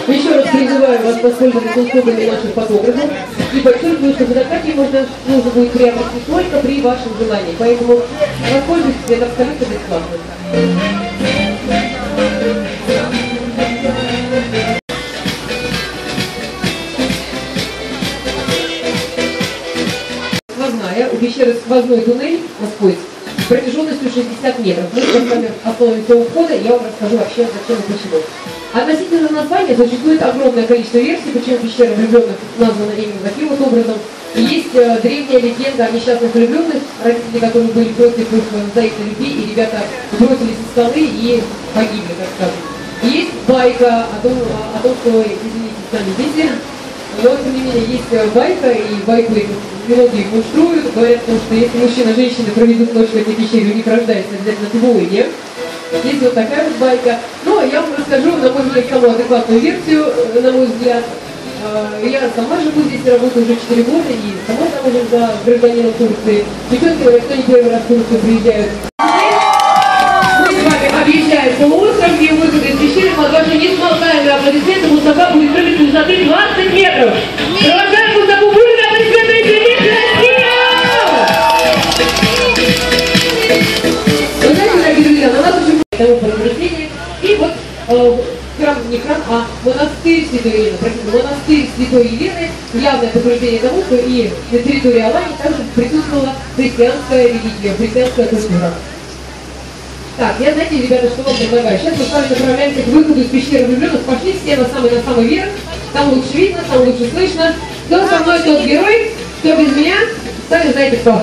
Еще раз призываю вас воспользоваться услугами наших фотографов и подчеркиваю, что фотографии нужно будет приобрести только при вашем желании. Поэтому воспользуйтесь, это абсолютно бесплатно. У пещеры сквозной туннель, Господь, протяженностью 60 метров. Мы с вами остановимся у входа, и я вам расскажу вообще, зачем и почему. Относительно названия существует огромное количество версий, почему пещера влюбленных названа именно таким вот образом. И есть древняя легенда о несчастных влюбленных, родители которых были против их взаимной любви, и ребята бросились со скалы и погибли, так скажем. И есть байка о том, что, извините, сами дети, но тем не менее есть байка, и байку многие конструируют, говорят, что если мужчина и женщина проведут ночь в этой пещере, у них рождается обязательно двойня. Есть вот такая вот байка. Но я вам расскажу, на мой взгляд, самую адекватную версию, на мой взгляд. Я сама живу здесь, работаю уже 4 года, и сама замужем за гражданином Турции. Девчонки говорят, что не первый раз в Турцию приезжают. Мы с вами объезжаем полуостров, где выход из пещеры, под ваши несмолкаемые аплодисменты Мустафа будет прыгать с высоты 20 метров. Провожаем Мустафу, бурные аплодисменты, и привет, Россия! Вы знаете, дорогие друзья, на нас очень много того подразделения, и вот храм, не храм, а монастырь Святой Елены, монастырь Святой Елены, явное подтверждение того, что и на территории Алании также присутствовала христианская религия, христианская культура. Так, я, знаете, ребята, что вам предлагаю? Сейчас мы с вами направляемся к выходу из пещеры влюбленных. Пошли все на самый верх. Там лучше видно, там лучше слышно. Кто со мной, тот герой, кто без меня, сами знаете кто.